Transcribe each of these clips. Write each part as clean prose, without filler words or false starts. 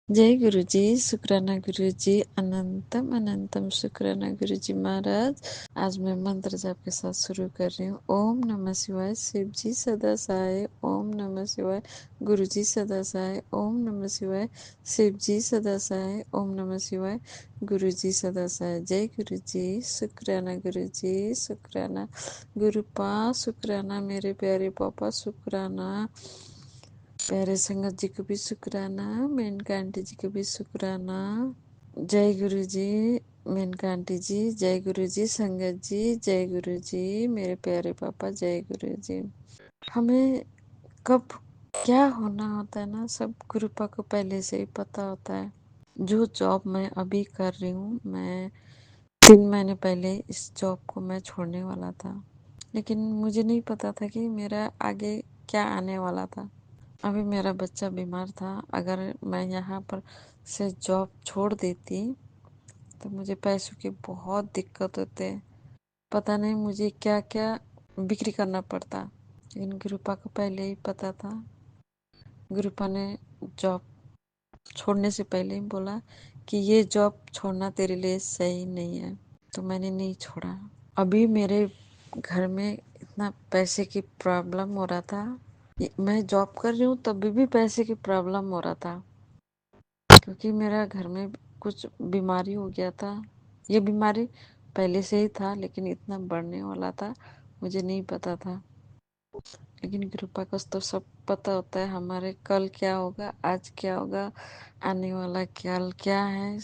जय गुरुजी, शुक्राना गुरुजी, अनंतम अनंतम शुक्राना गुरुजी महाराज। आज मैं मंत्र जाप के साथ शुरू कर रही हूँ। ओम नमः शिवाय, शिव जी सदा सहाय। ओम नमः शिवाय, गुरुजी सदा सहाय। ओम नमः शिवाय, शिव जी सदा सहाय। ओम नमः शिवाय, गुरुजी सदा सहाय। जय गुरुजी, शुक्राना गुरुजी, शुक्राना गुरुपा, शुक्राना मेरे प्यारे पापा, शुक्राना प्यारे संगत जी को भी शुक्राना, मेनका आंटी जी को भी शुक्राना। जय गुरु जी, मेनका आंटी जी, जय गुरु जी, संगत जी, जय गुरु जी, मेरे प्यारे पापा, जय गुरु जी। हमें कब क्या होना होता है ना, सब गुरुपा को पहले से ही पता होता है। जो जॉब मैं अभी कर रही हूँ, मैं 3 महीने पहले इस जॉब को मैं छोड़ने वाला था, लेकिन मुझे नहीं पता था कि मेरा आगे क्या आने वाला था। अभी मेरा बच्चा बीमार था। अगर मैं यहाँ पर से जॉब छोड़ देती तो मुझे पैसों की बहुत दिक्कत होते। पता नहीं मुझे क्या क्या बिक्री करना पड़ता, लेकिन गुरुपा को पहले ही पता था। गुरुपा ने जॉब छोड़ने से पहले ही बोला कि ये जॉब छोड़ना तेरे लिए सही नहीं है, तो मैंने नहीं छोड़ा। अभी मेरे घर में इतना पैसे की प्रॉब्लम हो रहा था, मैं जॉब कर रही हूँ तभी भी पैसे की प्रॉब्लम हो रहा था, क्योंकि मेरा घर में कुछ बीमारी हो गया था। ये बीमारी पहले से ही था, लेकिन इतना बढ़ने वाला था मुझे नहीं पता था। लेकिन कृपा का तो सब पता होता है, हमारे कल क्या होगा, आज क्या होगा, आने वाला कल क्या है,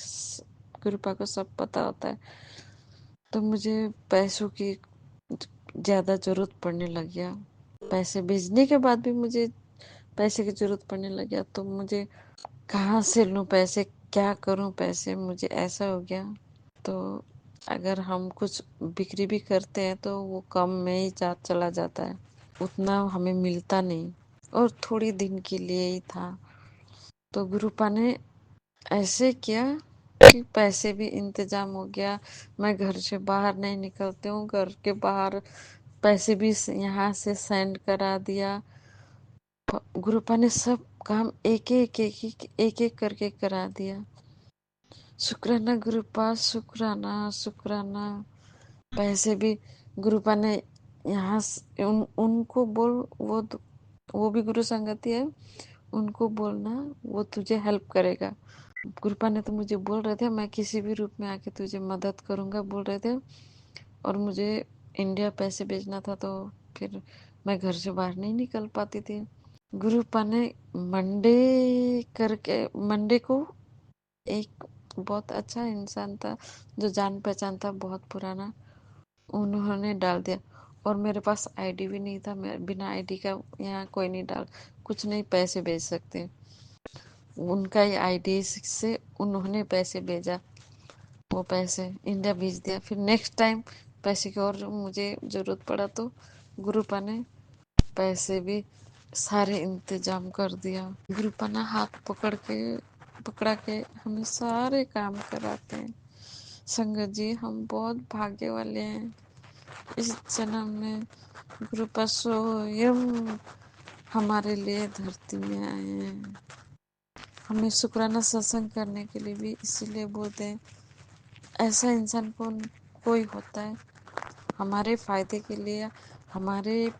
कृपा को सब पता होता है। तो मुझे पैसों की ज़्यादा ज़रूरत पड़ने लग गया। पैसे भेजने के बाद भी मुझे पैसे की ज़रूरत पड़ने लग गया, तो मुझे कहाँ से लूँ पैसे, क्या करूँ पैसे, मुझे ऐसा हो गया। तो अगर हम कुछ बिक्री भी करते हैं तो वो कम में ही चला जाता है, उतना हमें मिलता नहीं, और थोड़ी दिन के लिए ही था। तो गुरुपा ने ऐसे किया कि पैसे भी इंतजाम हो गया। मैं घर से बाहर नहीं निकलती हूँ, घर के बाहर पैसे भी यहाँ से सेंड करा दिया। गुरुपा ने सब काम एक एक करके करा दिया। शुक्राना गुरुपा, शुक्राना शुक्राना। पैसे भी गुरुपा ने यहाँ उनको बोल, वो भी गुरु संगति है, उनको बोलना वो तुझे हेल्प करेगा। गुरुपा ने तो मुझे बोल रहे थे मैं किसी भी रूप में आके तुझे मदद करूँगा बोल रहे थे, और मुझे इंडिया पैसे भेजना था, तो फिर मैं घर से बाहर नहीं निकल पाती थी। गुरुपा ने मंडे को एक बहुत अच्छा इंसान था, जो जान पहचान था बहुत पुराना, उन्होंने डाल दिया। और मेरे पास आईडी भी नहीं था, मैं बिना आईडी का यहाँ कोई नहीं डाल, कुछ नहीं पैसे भेज सकते। उनका ही आईडी से उन्होंने पैसे भेजा, वो पैसे इंडिया भेज दिया। फिर नेक्स्ट टाइम पैसे की और मुझे ज़रूरत पड़ा तो गुरुपा ने पैसे भी सारे इंतजाम कर दिया। गुरुपा ने हाथ पकड़ा के हमें सारे काम कराते हैं। संगत जी, हम बहुत भाग्य वाले हैं। इस जन्म में गुरुपा स्वयं हमारे लिए धरती में आए हैं। हमें शुक्राना सत्संग करने के लिए भी इसीलिए बोलते हैं। ऐसा इंसान कोई होता है हमारे फायदे के लिए, हमारे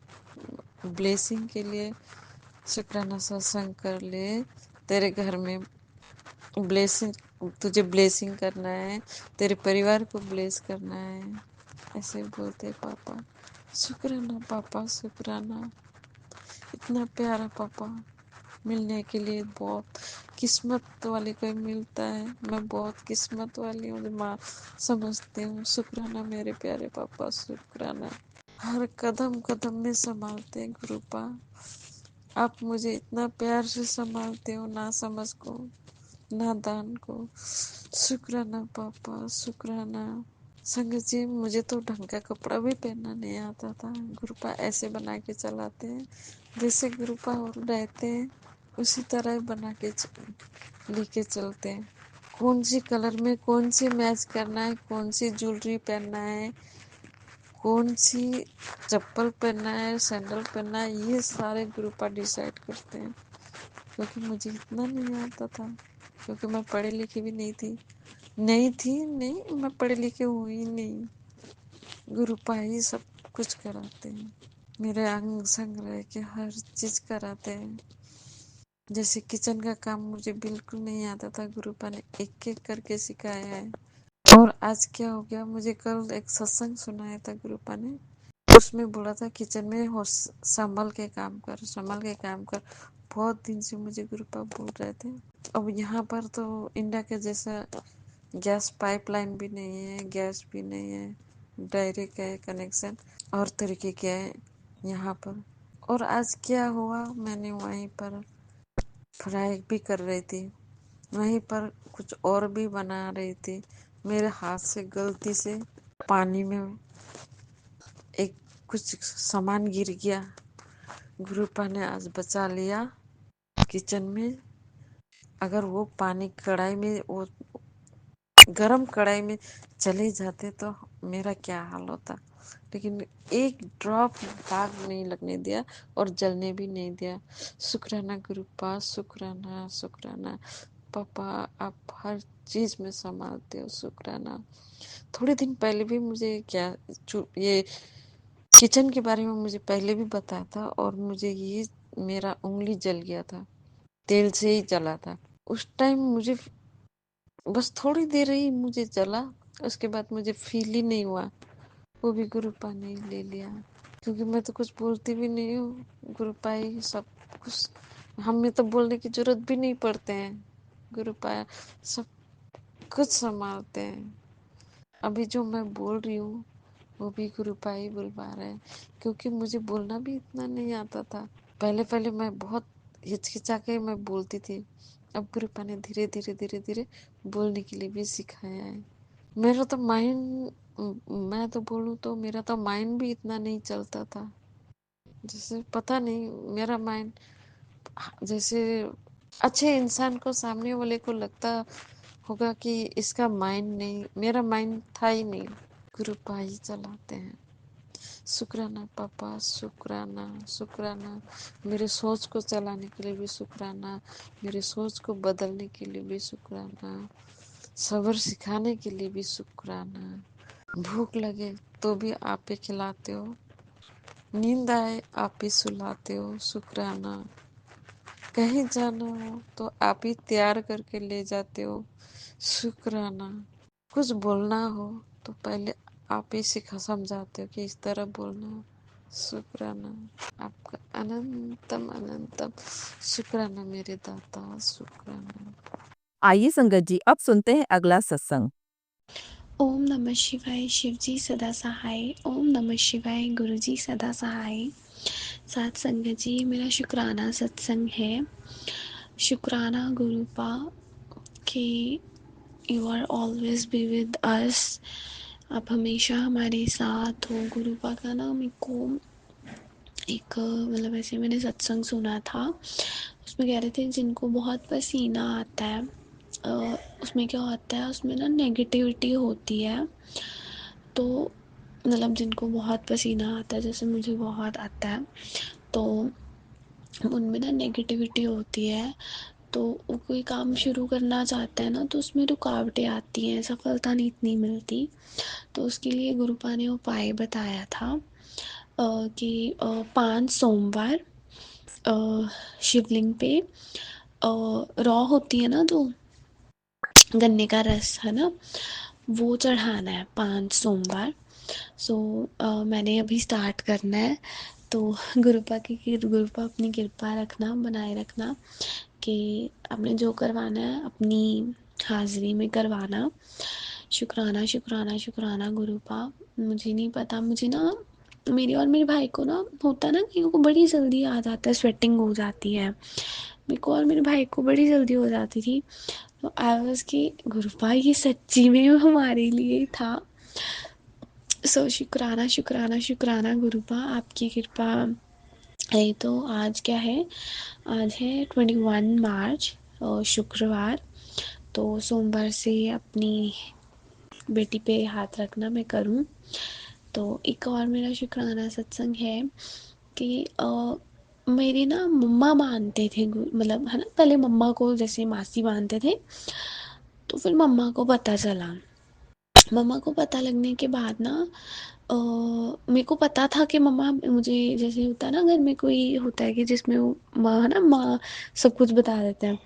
ब्लेसिंग के लिए। शुक्राना सत्संग कर ले, तेरे घर में ब्लेसिंग, तुझे ब्लेसिंग करना है, तेरे परिवार को ब्लेस करना है, ऐसे बोलते पापा। शुक्राना पापा, शुक्राना। इतना प्यारा पापा मिलने के लिए बहुत किस्मत वाले कोई मिलता है। मैं बहुत किस्मत वाली हूँ, माँ समझती हूँ। शुक्राना मेरे प्यारे पापा, शुक्राना। हर कदम कदम में संभालते हैं गुरुपा। आप मुझे इतना प्यार से संभालते हो, ना समझ को ना दान को। शुक्राना पापा, शुक्राना। संगत जी, मुझे तो ढंग का कपड़ा भी पहनना नहीं आता था। गुरुपा ऐसे बना के चलाते हैं जैसे गुरुपा और रहते हैं उसी तरह बना के लेके चलते हैं। कौन सी कलर में कौन सी मैच करना है, कौन सी ज्वेलरी पहनना है, कौन सी चप्पल पहनना है, सैंडल पहनना है, ये सारे गुरुपा डिसाइड करते हैं, क्योंकि मुझे इतना नहीं आता था। क्योंकि मैं पढ़ी लिखी भी नहीं, मैं पढ़े लिखे हुई नहीं। गुरुपा ही सब कुछ कराते हैं, मेरे अंग संग रह के हर चीज कराते हैं। जैसे किचन का काम मुझे बिल्कुल नहीं आता था, गुरुपा ने एक एक करके सिखाया है। और आज क्या हो गया, मुझे कल एक सत्संग सुनाया था गुरुपा ने, उसमें बोला था किचन में हो संभल के काम कर, संभल के काम कर। बहुत दिन से मुझे गुरुपा बोल रहे थे। अब यहाँ पर तो इंडिया के जैसा गैस पाइपलाइन भी नहीं है, गैस भी नहीं है, डायरेक्ट है कनेक्शन और तरीके के है यहाँ पर। और आज क्या हुआ, मैंने वहीं पर फ्राई भी कर रही थी, वहीं पर कुछ और भी बना रही थी। मेरे हाथ से गलती से पानी में एक कुछ सामान गिर गया, गुरुपा ने आज बचा लिया किचन में। अगर वो पानी कढ़ाई में, वो गरम कढ़ाई में चले जाते तो मेरा क्या हाल होता। लेकिन एक ड्रॉप दाग नहीं लगने दिया और जलने भी नहीं दिया। शुक्राना गुरुपा, शुक्राना शुक्राना। पापा आप हर चीज में संभालते हो, शुक्राना। थोड़े दिन पहले भी मुझे क्या ये किचन के बारे में मुझे पहले भी बताया था, और मुझे ये मेरा उंगली जल गया था, तेल से ही जला था। उस टाइम मुझे बस थोड़ी देर ही मुझे जला, उसके बाद मुझे फील ही नहीं हुआ। वो भी गुरुपा ने ही ले लिया, क्योंकि मैं तो कुछ बोलती भी नहीं हूँ। गुरुपा ही सब कुछ, हमें तो बोलने की जरूरत भी नहीं पड़ते हैं, गुरुपा सब कुछ संभालते हैं। अभी जो मैं बोल रही हूँ वो भी गुरुपा ही बुलवा रहे हैं, क्योंकि मुझे बोलना भी इतना नहीं आता था। पहले पहले मैं बहुत हिचकिचा के मैं बोलती थी। अब गुरुपा ने धीरे धीरे धीरे धीरे बोलने के लिए भी सिखाया है। मेरा तो माइंड, मैं तो बोलूँ तो मेरा तो माइंड भी इतना नहीं चलता था। जैसे पता नहीं, मेरा माइंड जैसे अच्छे इंसान को, सामने वाले को लगता होगा कि इसका माइंड नहीं, मेरा माइंड था ही नहीं। गुरुपा ही चलाते हैं। शुक्राना पापा, शुक्राना शुक्राना। मेरे सोच को चलाने के लिए भी शुक्राना, मेरे सोच को बदलने के लिए भी शुक्राना, सब्र सिखाने के लिए भी शुक्राना। भूख लगे तो भी आप ही खिलाते हो, नींद आए आप ही सुलाते हो, शुक्राना। कहीं जाना हो तो आप ही तैयार करके ले जाते हो, शुक्राना। कुछ बोलना हो तो पहले आप ही सिखा समझाते हो कि इस तरह बोलना, शुक्राना। आपका अनंतम अनंतम शुक्राना मेरे दाता, शुक्राना। आइए संगत जी, अब सुनते हैं अगला सत्संग। ओम नमः शिवाय, शिवजी सदा सहाय। ओम नमः शिवाय, गुरुजी सदा सहाय। साथ संगत जी, मेरा शुक्राना सत्संग है। शुक्राना गुरुपा कि you are always be with us. आप हमेशा हमारे साथ हो। गुरुपा का ना मेरे को एक मतलब ऐसे मैंने सत्संग सुना था, उसमें कह रहे थे जिनको बहुत पसीना आता है, उसमें क्या होता है, उसमें ना नेगेटिविटी होती है। तो मतलब जिनको बहुत पसीना आता है, जैसे मुझे बहुत आता है, तो उनमें ना नेगेटिविटी होती है। तो वो कोई काम शुरू करना चाहता है ना, तो उसमें रुकावटें आती हैं, सफलता नहीं इतनी मिलती। तो उसके लिए गुरुपा ने उपाय बताया था कि 5 सोमवार शिवलिंग पे रॉ होती है ना, जो गन्ने का रस है ना, वो चढ़ाना है 5 सोमवार। सो मैंने अभी स्टार्ट करना है। तो गुरुपा अपनी कृपा रखना, बनाए रखना कि आपने जो करवाना है अपनी हाजिरी में करवाना। शुक्राना शुक्राना शुक्राना गुरुपा। मुझे नहीं पता, मुझे ना मेरे और मेरे भाई को ना होता है ना, कि को बड़ी जल्दी आ जाता है, स्वेटिंग हो जाती है। मेरे को और मेरे भाई को बड़ी जल्दी हो जाती थी। तो आई वाज कि गुरुपा ये सच्ची में हमारे लिए था। सो शुक्राना शुक्राना शुक्राना गुरुपा, आपकी कृपा है। तो आज क्या है, आज है 21 मार्च, शुक्रवार। तो सोमवार से अपनी बेटी पे हाथ रखना मैं करूँ। तो एक और मेरा शुक्राना सत्संग है कि मेरी ना मम्मा मानते थे मतलब है ना, पहले मम्मा को जैसे मासी मानते थे, तो फिर मम्मा को पता चला। मम्मा को पता लगने के बाद ना मेरे को पता था कि मम्मा मुझे, जैसे होता है ना घर में कोई होता है कि जिसमें वो माँ है ना, माँ सब कुछ बता देते हैं।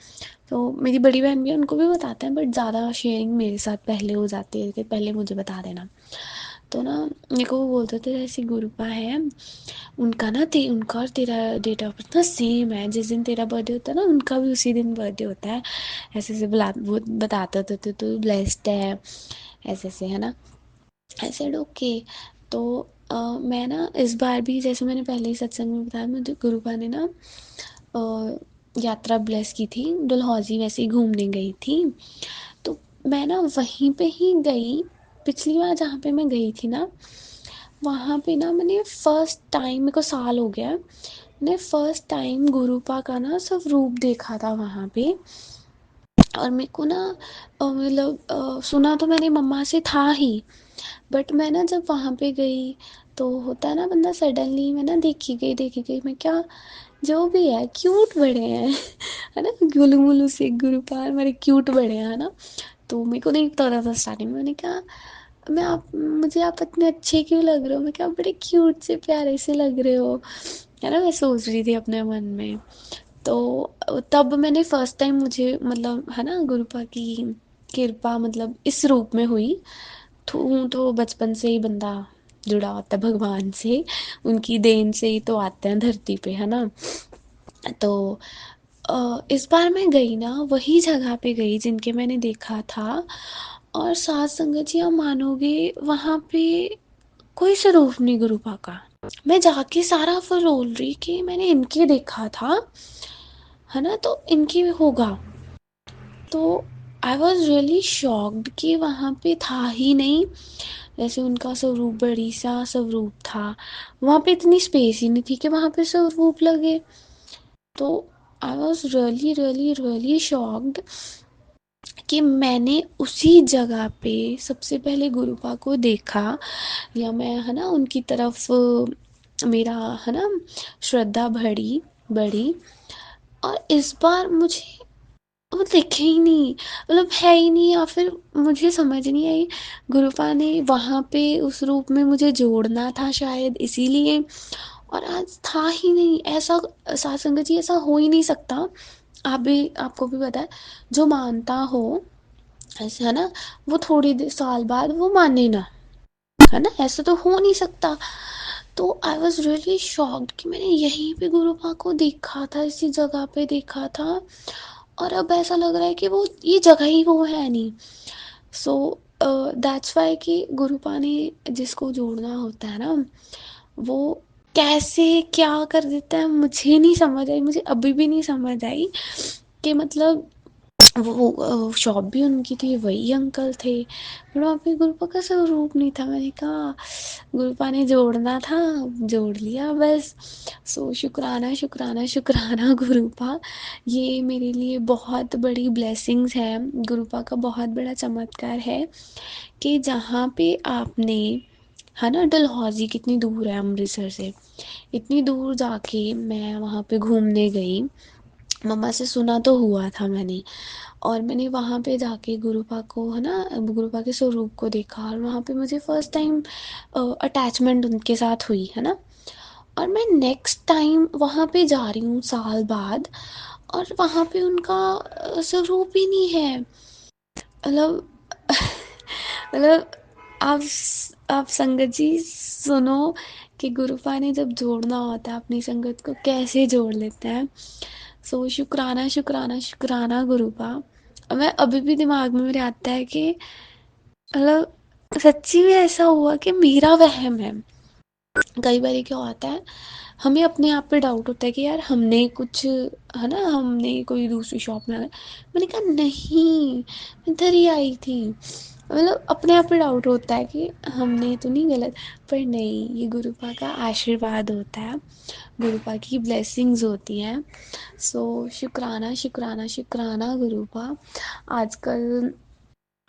तो मेरी बड़ी बहन भी है, उनको भी बताते हैं, बट ज़्यादा शेयरिंग मेरे साथ पहले हो जाती है कि पहले मुझे बता देना। तो ना मेरे को वो बोलते थे जैसे गुरुपा है, उनका ना उनका और तेरा डेट ऑफ बर्थ ना सेम है, जिस दिन तेरा बर्थडे होता है ना उनका भी उसी दिन बर्थडे होता है। ऐसे ऐसे वो बताते थे, तो ब्लेस्ड है, ऐसे ऐसे है ना। I said okay. तो मैं ना इस बार भी, जैसे मैंने पहले ही सत्संग में बताया, मुझे गुरुपा ने ना यात्रा ब्लेस की थी, डलहौजी वैसे ही घूमने गई थी। तो मैं ना वहीं पे ही गई, पिछली बार जहाँ पे मैं गई थी ना, वहाँ पे ना मैंने फ़र्स्ट टाइम, मेरे को साल हो गया, मैंने फ़र्स्ट टाइम गुरुपा का ना स्वरूप देखा था वहाँ पे। और मेरे को ना मतलब सुना तो मैंने मम्मा से था ही, बट मैं ना जब वहाँ पे गई, तो होता है ना बंदा सडनली, मैं ना देखी गई, मैं क्या, जो भी है क्यूट बड़े हैं है ना, गुलू मुलू से गुरुपाल मेरे क्यूट बड़े हैं, है ना। तो मेरे को नहीं पता था स्टार्टिंग में, मैंने कहा मैं आप मुझे आप इतने अच्छे क्यों लग रहे हो, मैं क्या बड़े क्यूट से प्यारे से लग रहे हो, है ना, मैं सोच रही थी अपने मन में। तो तब मैंने फर्स्ट टाइम, मुझे मतलब है ना गुरुपा की कृपा मतलब इस रूप में हुई। तो बचपन से ही बंदा जुड़ा होता है भगवान से, उनकी देन से ही तो आते हैं धरती पे, है ना। तो इस बार मैं गई ना, वही जगह पे गई जिनके मैंने देखा था, और साथ संगत जी आप मानोगे, वहाँ पे कोई स्वरूप नहीं गुरुपा का। मैं जाके सारा फरोल रही कि मैंने इनके देखा था, है ना, तो इनकी होगा। तो आई वॉज रियली शॉक्ड कि वहाँ पे था ही नहीं, जैसे उनका स्वरूप बड़ी सा स्वरूप था, वहाँ पे इतनी स्पेस ही नहीं थी कि वहाँ पे स्वरूप लगे। तो I was really really really shocked कि मैंने उसी जगह पे सबसे पहले गुरुपा को देखा, या मैं है ना उनकी तरफ मेरा है ना श्रद्धा बढ़ी। और इस बार मुझे वो दिखे ही नहीं, मतलब है ही नहीं, या फिर मुझे समझ नहीं आई, गुरुपा ने वहाँ पे उस रूप में मुझे जोड़ना था शायद इसीलिए, और आज था ही नहीं ऐसा। साथ संगत जी ऐसा हो ही नहीं सकता, आप भी, आपको भी पता है, जो मानता हो ऐसे है ना, वो साल बाद वो माने ना, है ना, ऐसा तो हो नहीं सकता। तो आई वॉज रियली शॉक्ड कि मैंने यहीं पे गुरुपा को देखा था, इसी जगह पे देखा था, और अब ऐसा लग रहा है कि वो ये जगह ही वो है नहीं। सो दैट्स वाई कि गुरुपा ने जिसको जोड़ना होता है ना, वो कैसे क्या कर देता है, मुझे नहीं समझ आई, मुझे अभी भी नहीं समझ आई कि मतलब वो शॉप भी उनकी थी, वही अंकल थे, पर वहाँ पे गुरुपा का स्वरूप नहीं था। मैंने कहा गुरुपा ने जोड़ना था, जोड़ लिया बस। सो शुक्राना शुक्राना शुक्राना गुरुपा, ये मेरे लिए बहुत बड़ी ब्लेसिंग्स है, गुरुपा का बहुत बड़ा चमत्कार है कि जहाँ पे आपने, है ना, डलहौजी कितनी दूर है अमृतसर से, इतनी दूर जाके मैं वहाँ पे घूमने गई, मम्मा से सुना तो हुआ था मैंने, और मैंने वहाँ पे जाके गुरुपा को, है ना, गुरुपा के स्वरूप को देखा, और वहाँ पे मुझे फर्स्ट टाइम अटैचमेंट उनके साथ हुई, है ना। और मैं नेक्स्ट टाइम वहाँ पे जा रही हूँ साल बाद, और वहाँ पे उनका स्वरूप ही नहीं है, मतलब मतलब आप आप संगत जी सुनो कि गुरुपा ने जब जोड़ना होता है अपनी संगत को कैसे जोड़ लेते हैं। सो शुक्राना शुक्राना शुक्राना गुरुपा। मैं अभी भी दिमाग में मेरे आता है कि मतलब सच्ची में ऐसा हुआ कि मेरा वहम है। कई बार क्या होता है, हमें अपने आप पे डाउट होता है कि यार हमने कुछ, है ना, हमने कोई दूसरी शॉप में मैंने कहा नहीं, मैं इधर ही आई थी, मतलब अपने आप पे डाउट होता है कि हमने तो नहीं गलत, पर नहीं, ये गुरुपा का आशीर्वाद होता है, गुरुपा की ब्लेसिंग्स होती हैं। सो शुक्राना शुक्राना शुक्राना गुरुपा। आजकल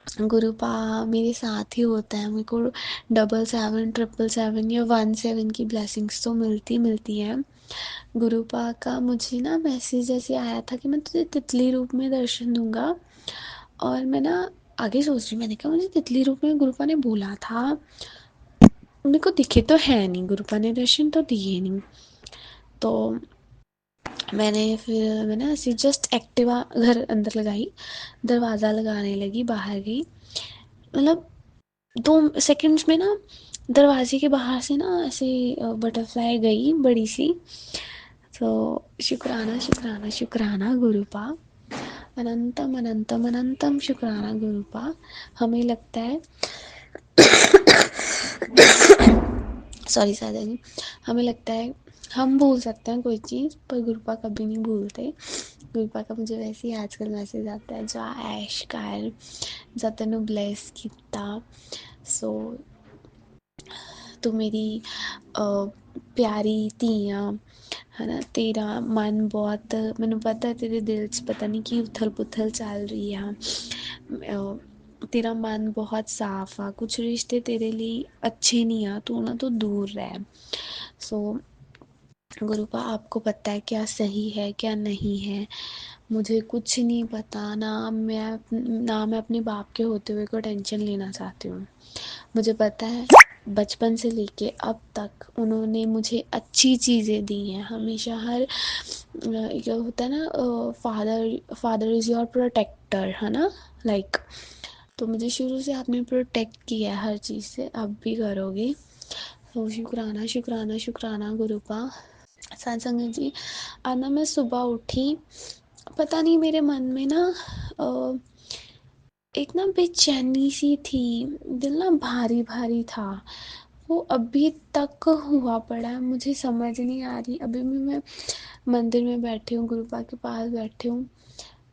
गुरुपा मेरे साथ ही होता है, मेरे को 777 777 या 17 की ब्लेसिंग्स तो मिलती हैं। गुरुपा का मुझे ना मैसेज ऐसे आया था कि मैं तुझे तितली रूप में दर्शन दूंगा, और मैं ना आगे सोच रही, मैंने कहा मुझे तितली रूप में गुरुपा ने बोला था, मेरे को दिखे तो है नहीं, गुरुपा ने दर्शन तो दिए नहीं। तो मैंने ऐसे जस्ट एक्टिवा घर अंदर लगाई, दरवाज़ा लगाने लगी, बाहर गई, मतलब 2 सेकंड्स में ना दरवाजे के बाहर से ना ऐसे बटरफ्लाई गई बड़ी सी। तो शुक्राना शुक्राना शुक्राना गुरुपा, अनंतम अनंतम अनंतम शुक्राना गुरुपा। हमें लगता है सॉरी सादा जी, हमें लगता है हम भूल सकते हैं कोई चीज़, पर गुरुपा कभी नहीं भूलते। गुरुपा का मुझे वैसे ही आजकल मैसेज आता है, जा ऐश कर, जा तेनू ब्लेस किता। सो तू मेरी प्यारी ਧੀਆਂ है ना, तेरा मन बहुत, मैनू पता है तेरे दिल च पता नहीं कि उथल पुथल चल रही है, तेरा मन बहुत साफ आ, कुछ रिश्ते तेरे लिए अच्छे नहीं आ, तू ना तो दूर रह। सो गुरुपा आपको पता है क्या सही है क्या नहीं है, मुझे कुछ नहीं पता, ना मैं अपने बाप के होते हुए को टेंशन लेना चाहती हूँ। मुझे पता है बचपन से लेके अब तक उन्होंने मुझे अच्छी चीज़ें दी हैं हमेशा। हर क्या होता है ना, फादर इज़ योर प्रोटेक्टर, है ना, लाइक। तो मुझे शुरू से आपने प्रोटेक्ट किया है हर चीज़ से, अब भी करोगे। तो शुक्राना शुक्राना शुक्राना गुरुपा। सत्संग जी, आज ना मैं सुबह उठी, पता नहीं मेरे मन में ना एक ना बेचैनी सी थी, दिल ना भारी भारी था, वो अभी तक हुआ पड़ा है, मुझे समझ नहीं आ रही। अभी भी मैं मंदिर में बैठी हूँ, गुरुपा के पास बैठी हूँ,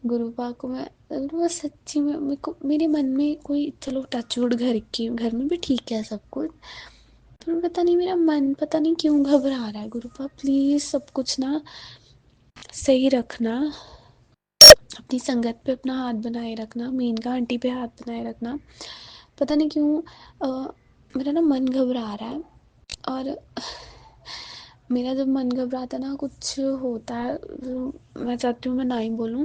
गुरुपा को मैं सच्ची में, मेरे को मेरे मन में कोई, चलो टचवुड घर में भी ठीक है सब कुछ, पर पता नहीं मेरा मन पता नहीं क्यों घबरा रहा है। गुरुपा प्लीज़ सब कुछ ना सही रखना, अपनी संगत पे अपना हाथ बनाए रखना, मेनका आंटी पे हाथ बनाए रखना। पता नहीं क्यों मेरा ना मन घबरा रहा है, और मेरा जब मन घबराता है ना, कुछ होता है, मैं चाहती हूँ मैं ना ही बोलूँ,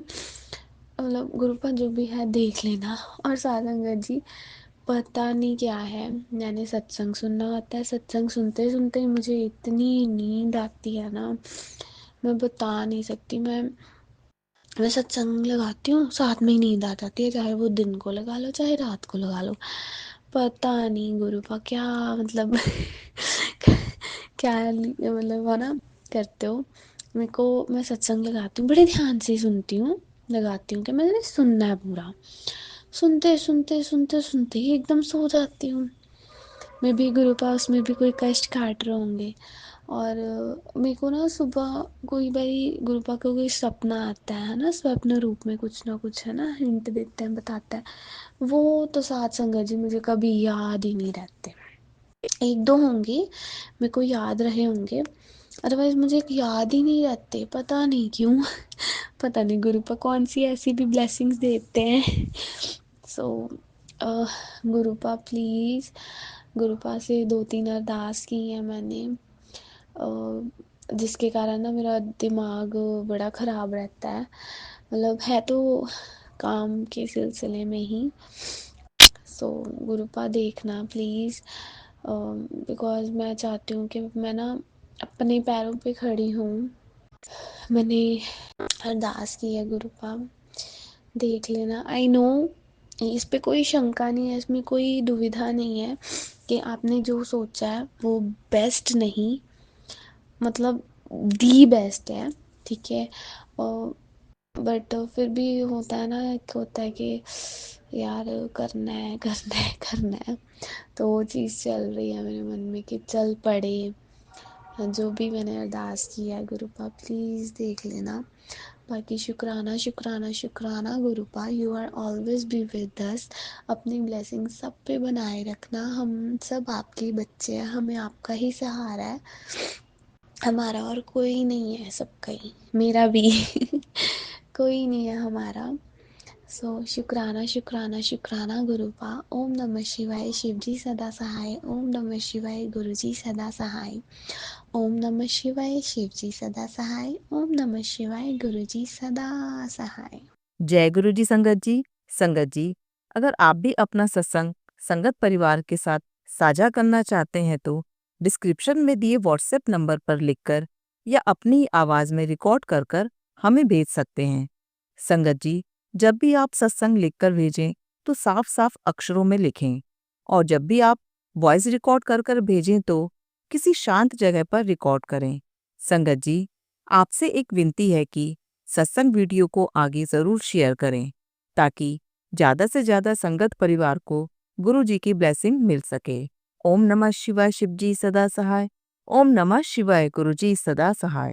मतलब गुरुपा जो भी है देख लेना। और सारंगत जी, पता नहीं क्या है, मैंने सत्संग सुनना होता है, सत्संग सुनते सुनते मुझे इतनी नींद आती है ना, मैं बता नहीं सकती। मैं सत्संग लगाती हूँ, साथ में ही नींद आ जाती है, चाहे वो दिन को लगा लो चाहे रात को लगा लो। पता नहीं गुरुपा क्या मतलब क्या मतलब है ना करते हो। मेरे को, मैं सत्संग लगाती हूँ, बड़े ध्यान से सुनती हूँ, लगाती हूँ कि मैंने सुनना है पूरा, सुनते सुनते सुनते सुनते ही एकदम सो जाती हूँ। मैं भी गुरुपा उसमें भी कोई कष्ट काट रहे होंगे। और मेरे को ना सुबह कोई बारी गुरुपा को कोई सपना आता है ना, स्वप्न रूप में कुछ ना कुछ है ना, हिंट देते हैं, बताता है, वो तो साथ संगत जी मुझे कभी याद ही नहीं रहते। एक दो होंगे मेरे को याद रहे होंगे, अदरवाइज मुझे याद ही नहीं रहते, पता नहीं क्यों पता नहीं गुरुपा कौन सी ऐसी भी ब्लेसिंग्स देते हैं। सो गुरुपा प्लीज़, गुरुपा से 2-3 अरदास की हैं मैंने, जिसके कारण ना मेरा दिमाग बड़ा ख़राब रहता है, मतलब है तो काम के सिलसिले में ही। सो गुरुपा देखना प्लीज़, बिकॉज़ मैं चाहती हूँ कि मैं ना अपने पैरों पे खड़ी हूँ। मैंने अरदास की है गुरुपा, देख लेना। आई नो इस पे कोई शंका नहीं है, इसमें कोई दुविधा नहीं है कि आपने जो सोचा है वो बेस्ट नहीं, मतलब दी बेस्ट है, ठीक है। और बट फिर भी होता है ना, एक होता है कि यार करना है करना है करना है, तो वो चीज़ चल रही है मेरे मन में कि चल पड़े। जो भी मैंने अरदास किया है गुरुपा प्लीज़ देख लेना। बाकी शुक्राना शुक्राना शुक्राना गुरुपा, you are always be with us. अपनी ब्लेसिंग सब पे बनाए रखना, हम सब आपके बच्चे हैं, हमें आपका ही सहारा है, हमारा और कोई नहीं है, सबका ही, मेरा भी कोई नहीं है हमारा। सो शुक्राना शुक्राना शुक्राना गुरुपा। ओम नमः शिवाय शिवजी सदा सहाय। ओम नमः शिवाय गुरुजी सदा सहाय। ओम नमः शिवाय शिवजी सदा सहाय। ओम नमः शिवाय गुरुजी सदा सहाय। जय गुरु जी संगत जी। संगत जी, अगर आप भी अपना सत्संग संगत परिवार के साथ साझा करना चाहते हैं तो डिस्क्रिप्शन में दिए व्हाट्सएप नंबर पर लिखकर या अपनी आवाज़ में रिकॉर्ड कर कर हमें भेज सकते हैं। संगत जी, जब भी आप सत्संग लिखकर भेजें तो साफ साफ अक्षरों में लिखें, और जब भी आप वॉइस रिकॉर्ड कर कर भेजें तो किसी शांत जगह पर रिकॉर्ड करें। संगत जी, आपसे एक विनती है कि सत्संग वीडियो को आगे ज़रूर शेयर करें ताकि ज़्यादा से ज़्यादा संगत परिवार को गुरु जी की ब्लेसिंग मिल सके। ओम नमः शिवाय शिवजी सदा सहाय। ओम नमः शिवाय गुरुजी सदा सहाय।